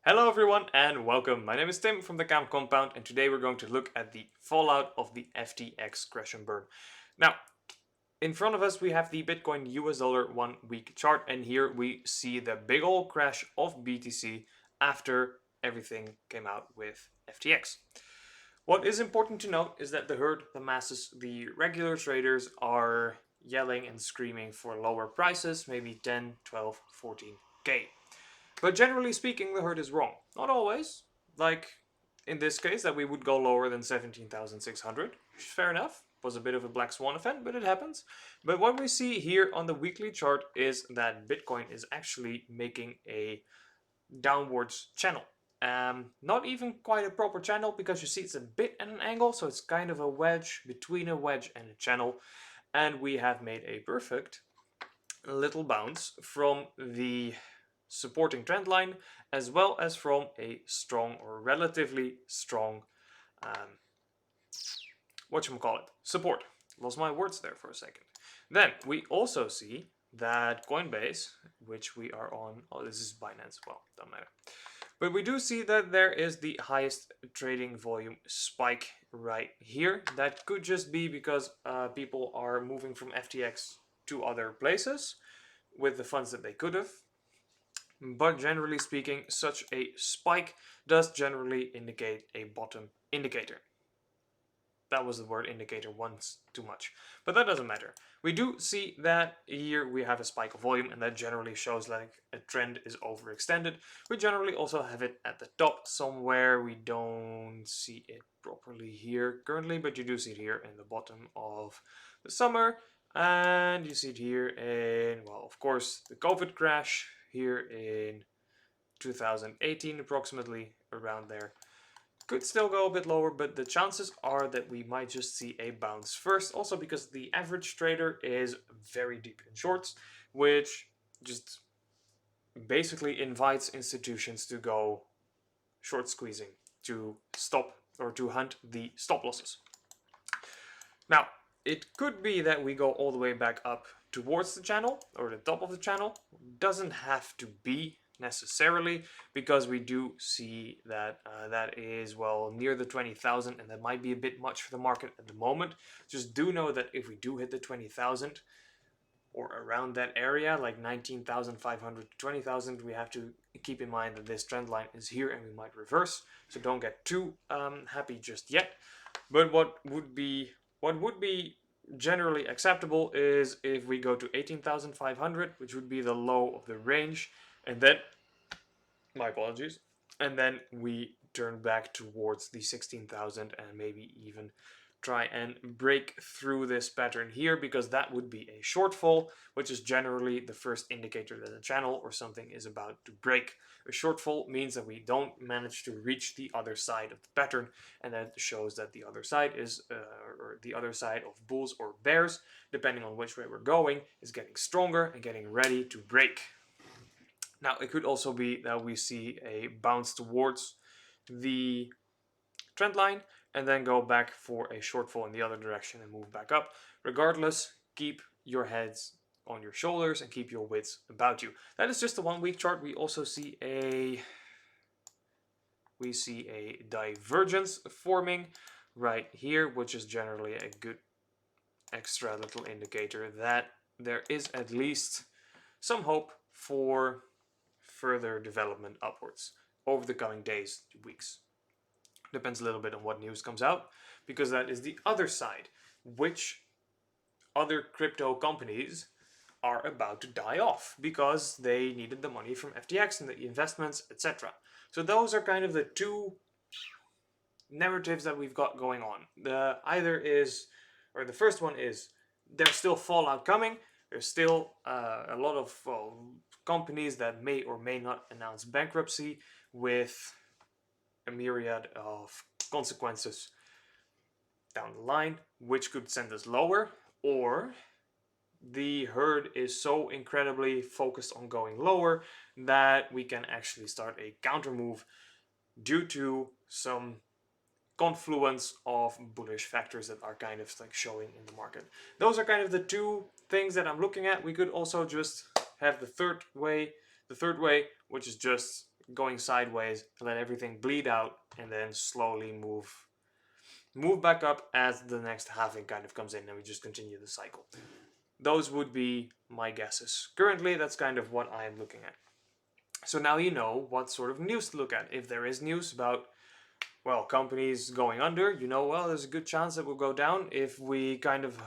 Hello everyone and welcome. My name is Tim from the Camp Compound and today we're going to look at the fallout of the FTX crash and burn. Now, in front of us we have the Bitcoin US dollar 1 week chart and here we see the big old crash of BTC after everything came out with FTX. What is important to note is that the herd, the masses, the regular traders are yelling and screaming for lower prices, maybe 10, 12, 14k. But generally speaking, the herd is wrong. Not always. Like in this case, that we would go lower than 17,600, which is fair enough. Was a bit of a black swan event, but it happens. But what we see here on the weekly chart is that Bitcoin is actually making a downwards channel. Not even quite a proper channel because you see it's a bit at an angle, so it's kind of a wedge between a wedge and a channel. And we have made a perfect little bounce from the supporting trend line as well as from a strong or relatively strong support. Lost my words there for a second. Then we also see that Coinbase, which we are on, this is Binance, well, don't matter. But we do see that there is the highest trading volume spike right here. That could just be because people are moving from FTX to other places with the funds that they could have. But generally speaking, such a spike does generally indicate a bottom indicator. That was the word indicator once too much, but that doesn't matter. We do see that here we have a spike of volume, and that generally shows like a trend is overextended. We generally also have it at the top somewhere. We don't see it properly here currently, but you do see it here in the bottom of the summer, and you see it here in, well, of course, the COVID crash here in 2018, approximately around there. Could still go a bit lower, but the chances are that we might just see a bounce first. Also because the average trader is very deep in shorts, which just basically invites institutions to go short squeezing to stop or to hunt the stop losses. Now, it could be that we go all the way back up towards the channel or the top of the channel. Doesn't have to be necessarily, because we do see that that is, well, near the 20,000, and that might be a bit much for the market at the moment. Just do know that if we do hit the 20,000 or around that area, like 19,500 to 20,000, we have to keep in mind that this trend line is here and we might reverse. So don't get too happy just yet. But what would be generally acceptable is if we go to 18,500, which would be the low of the range, and then, my apologies, and then we turn back towards the 16,000 and maybe even try and break through this pattern here, because that would be a shortfall, which is generally the first indicator that a channel or something is about to break. A shortfall means that we don't manage to reach the other side of the pattern, and that shows that the other side is, or the other side of bulls or bears, depending on which way we're going, is getting stronger and getting ready to break. Now, it could also be that we see a bounce towards the trend line and then go back for a shortfall in the other direction and move back up. Regardless, keep your heads on your shoulders and keep your wits about you. That is just the 1 week chart. We also see a divergence forming right here, which is generally a good extra little indicator that there is at least some hope for further development upwards over the coming days, weeks. Depends a little bit on what news comes out, because that is the other side. Which other crypto companies are about to die off because they needed the money from FTX and the investments, etc. So those are kind of the two narratives that we've got going on. The first one is there's still fallout coming. There's still a lot of companies that may or may not announce bankruptcy with a myriad of consequences down the line, which could send us lower, or the herd is so incredibly focused on going lower that we can actually start a counter move due to some confluence of bullish factors that are kind of like showing in the market. Those are kind of the two things that I'm looking at. We could also just have the third way, which is just going sideways, let everything bleed out, and then slowly move back up as the next halving kind of comes in, and we just continue the cycle. Those would be my guesses. Currently, that's kind of what I am looking at. So now you know what sort of news to look at. If there is news about, well, companies going under, you know, well, there's a good chance that we'll go down. If we kind of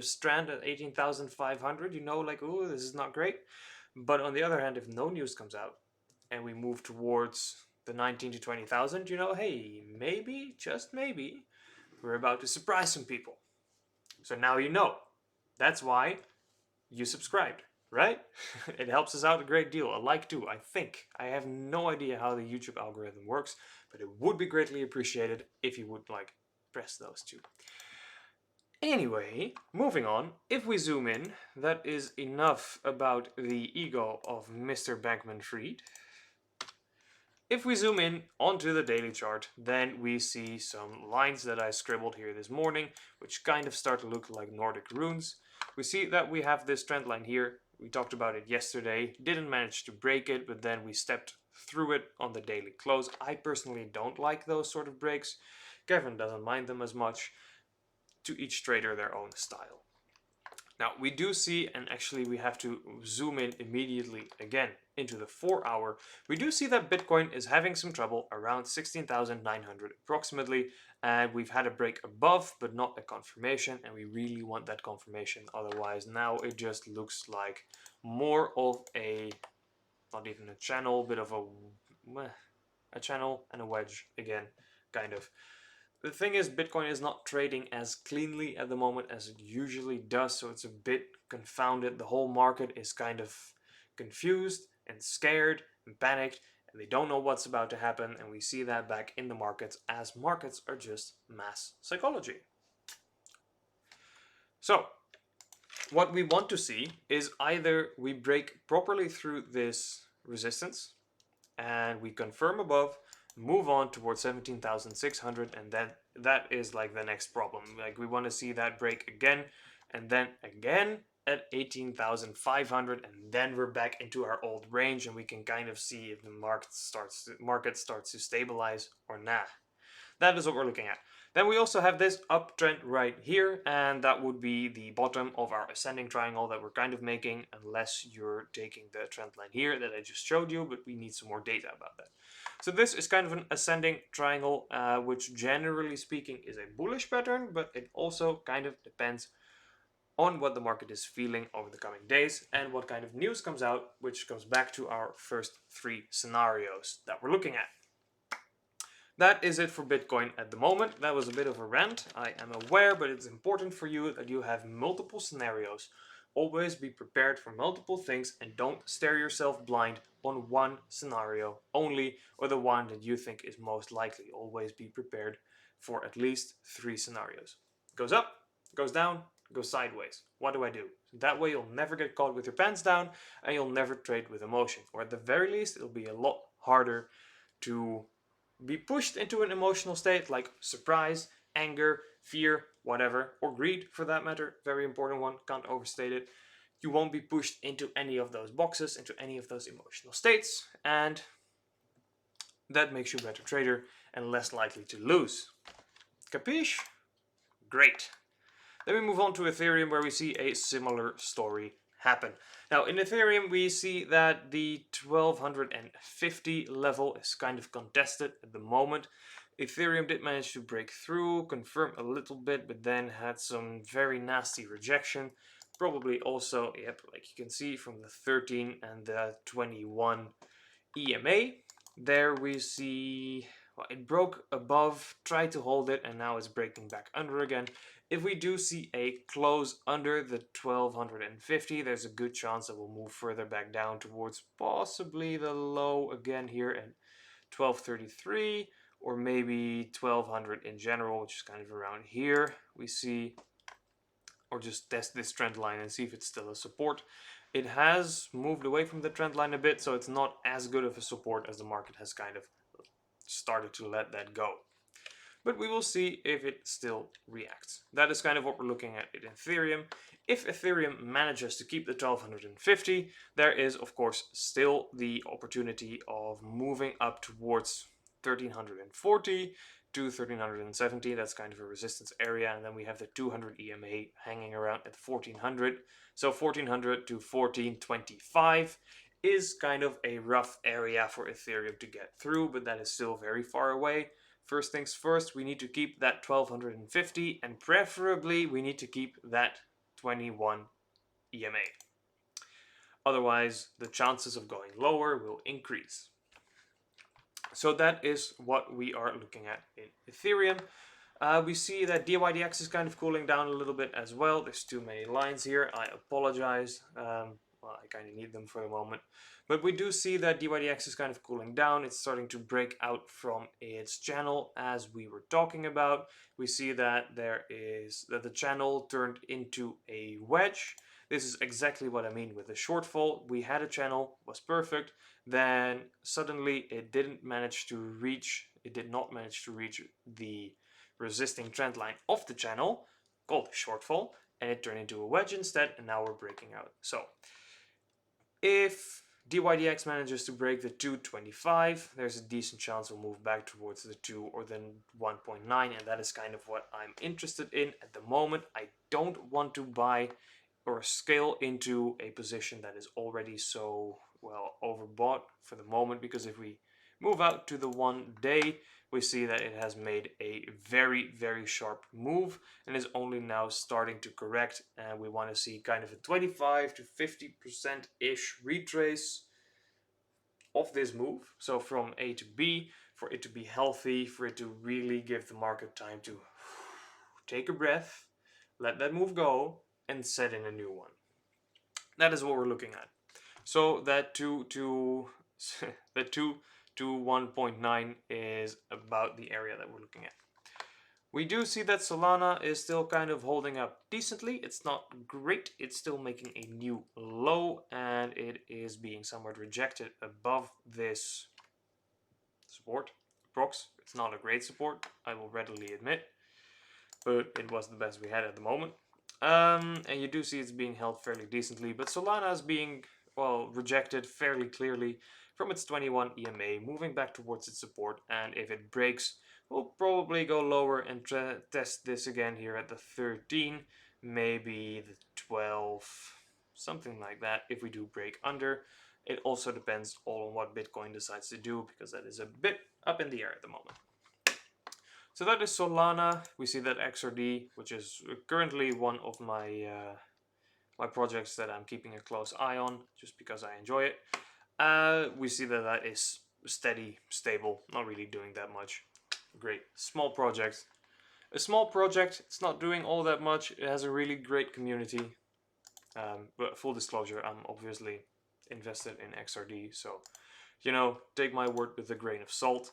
strand at 18,500, you know, like, oh, this is not great. But on the other hand, if no news comes out and we move towards the 19 to 20,000, you know, hey, maybe, just maybe, we're about to surprise some people. So now you know. That's why you subscribed, right? It helps us out a great deal. A like too, I think. I have no idea how the YouTube algorithm works, but it would be greatly appreciated if you would like press those two. Anyway, moving on, if we zoom in, that is enough about the ego of Mr. Bankman-Fried. If we zoom in onto the daily chart, then we see some lines that I scribbled here this morning, which kind of start to look like Nordic runes. We see that we have this trend line here. We talked about it yesterday, didn't manage to break it, but then we stepped through it on the daily close. I personally don't like those sort of breaks. Kevin doesn't mind them as much. To each trader their own style. Now we do see, and actually we have to zoom in immediately again into the 4 hour, we do see that Bitcoin is having some trouble around 16,900 approximately, and we've had a break above but not a confirmation, and we really want that confirmation, otherwise now it just looks like more of a, not even a channel, bit of a channel and a wedge again, kind of. The thing is, Bitcoin is not trading as cleanly at the moment as it usually does, so it's a bit confounded. The whole market is kind of confused and scared and panicked, and they don't know what's about to happen, and we see that back in the markets, as markets are just mass psychology. So, what we want to see is either we break properly through this resistance, and we confirm above, move on towards 17,600, and then that is like the next problem. Like we want to see that break again, and then again at 18,500, and then we're back into our old range, and we can kind of see if the market starts to stabilize or not. That is what we're looking at. Then we also have this uptrend right here, and that would be the bottom of our ascending triangle that we're kind of making, unless you're taking the trend line here that I just showed you, but we need some more data about that. So this is kind of an ascending triangle, which generally speaking is a bullish pattern, but it also kind of depends on what the market is feeling over the coming days and what kind of news comes out, which comes back to our first three scenarios that we're looking at. That is it for Bitcoin at the moment. That was a bit of a rant, I am aware, but it's important for you that you have multiple scenarios. Always be prepared for multiple things and don't stare yourself blind on one scenario only, or the one that you think is most likely. Always be prepared for at least 3 scenarios. Goes up, goes down, goes sideways. What do I do? That way you'll never get caught with your pants down and you'll never trade with emotion. Or at the very least, it'll be a lot harder to be pushed into an emotional state like surprise, anger, fear, whatever, or greed for that matter. Very important one, can't overstate it. You won't be pushed into any of those boxes, into any of those emotional states, and that makes you a better trader and less likely to lose. Capiche? Great. Then we move on to Ethereum, where we see a similar story happen. Now in Ethereum we see that the 1250 level is kind of contested at the moment. Ethereum did manage to break through, confirm a little bit, but then had some very nasty rejection. Probably also, yep, like you can see from the 13 and the 21 EMA. There we see, well, it broke above, tried to hold it, and now it's breaking back under again. If we do see a close under the 1250, there's a good chance that we'll move further back down towards possibly the low again here at 1233, or maybe 1200 in general, which is kind of around here. We see, or just test this trend line and see if it's still a support. It has moved away from the trend line a bit, so it's not as good of a support as the market has kind of started to let that go. But we will see if it still reacts. That is kind of what we're looking at in Ethereum. if Ethereum manages to keep the 1250, there is of course still the opportunity of moving up towards 1340 to 1370. That's kind of a resistance area, and then we have the 200 EMA hanging around at 1400. So 1400 to 1425 is kind of a rough area for Ethereum to get through, but that is still very far away. First things first, we need to keep that 1250, and preferably we need to keep that 21 EMA. Otherwise, the chances of going lower will increase. So that is what we are looking at in Ethereum. We see that DYDX is kind of cooling down a little bit as well. There's too many lines here. I apologize. Well, I kind of need them for the moment. But we do see that DYDX is kind of cooling down. It's starting to break out from its channel as we were talking about. We see that the channel turned into a wedge. This is exactly what I mean with the shortfall. We had a channel, was perfect. Then suddenly it did not manage to reach the resisting trend line of the channel, called a shortfall, and it turned into a wedge instead, and now we're breaking out. So if DYDX manages to break the 225, there's a decent chance we'll move back towards the 2 or then 1.9, and that is kind of what I'm interested in at the moment. I don't want to buy or scale into a position that is already so well overbought for the moment, because if we move out to the 1 day, we see that it has made a very, very sharp move and is only now starting to correct, and we want to see kind of a 25 to 50%-ish retrace of this move. So from A to B, for it to be healthy, for it to really give the market time to take a breath, let that move go, and set in a new one. That is what we're looking at. So that 2 to 1.9 is about the area that we're looking at. We do see that Solana is still kind of holding up decently. It's not great. It's still making a new low, and it is being somewhat rejected above this support. Prox. It's not a great support, I will readily admit, but it was the best we had at the moment. And you do see it's being held fairly decently, but Solana is being, well, rejected fairly clearly from its 21 EMA, moving back towards its support, and if it breaks, we'll probably go lower and test this again here at the 13, maybe the 12, something like that, if we do break under. It also depends all on what Bitcoin decides to do, because that is a bit up in the air at the moment. So that is Solana. We see that XRD, which is currently one of my my projects that I'm keeping a close eye on, just because I enjoy it. We see that that is steady, stable, not really doing that much. Great. Small project. A small project, it's not doing all that much. It has a really great community. But full disclosure, I'm obviously invested in XRD, so, you know, take my word with a grain of salt.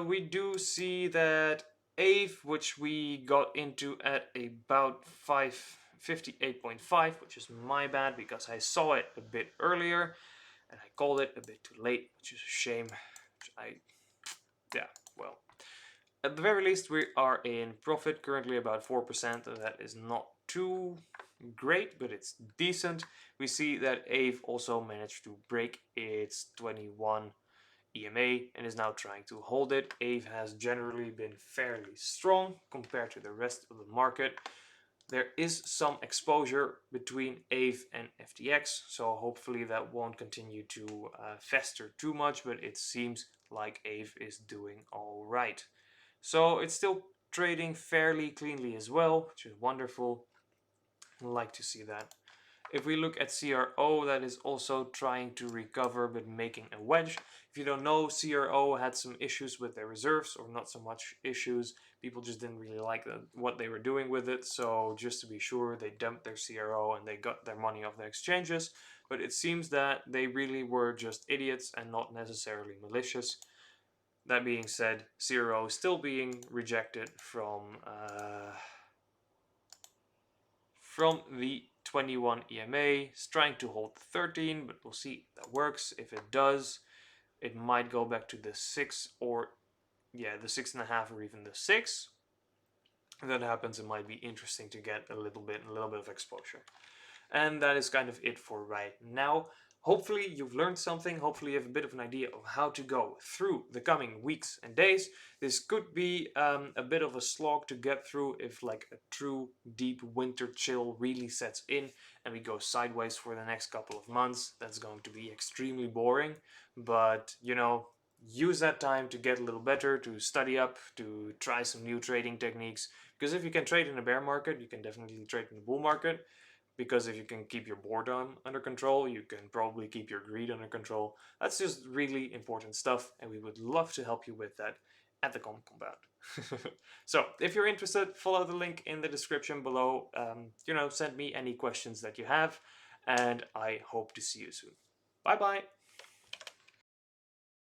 We do see that Aave, which we got into at about 558.5, which is my bad because I saw it a bit earlier and I called it a bit too late, which is a shame. Yeah, well, at the very least we are in profit, currently about 4%, and that is not too great, but it's decent. We see that Aave also managed to break its 21 EMA and is now trying to hold it. Aave has generally been fairly strong compared to the rest of the market. There is some exposure between Aave and FTX, so hopefully that won't continue to fester too much, but it seems like Aave is doing all right. So it's still trading fairly cleanly as well, which is wonderful. I like to see that. If we look at CRO, that is also trying to recover but making a wedge. If you don't know, CRO had some issues with their reserves, or not so much issues. People just didn't really like what they were doing with it. So just to be sure, they dumped their CRO and they got their money off the exchanges. But it seems that they really were just idiots and not necessarily malicious. That being said, CRO is still being rejected from the 21 EMA. It's trying to hold 13, but we'll see if that works. If it does, it might go back to the 6, or yeah, the 6.5, or even the 6. if that happens, it might be interesting to get a little bit of exposure. And that is kind of it for right now. Hopefully you've learned something. Hopefully you have a bit of an idea of how to go through the coming weeks and days. This could be a bit of a slog to get through if like a true deep winter chill really sets in and we go sideways for the next couple of months. That's going to be extremely boring. But, you know, use that time to get a little better, to study up, to try some new trading techniques. Because if you can trade in a bear market, you can definitely trade in a bull market, because if you can keep your boredom under control, you can probably keep your greed under control. That's just really important stuff, and we would love to help you with that at the Common Compound. So, if you're interested, follow the link in the description below. Send me any questions that you have, and I hope to see you soon. Bye bye.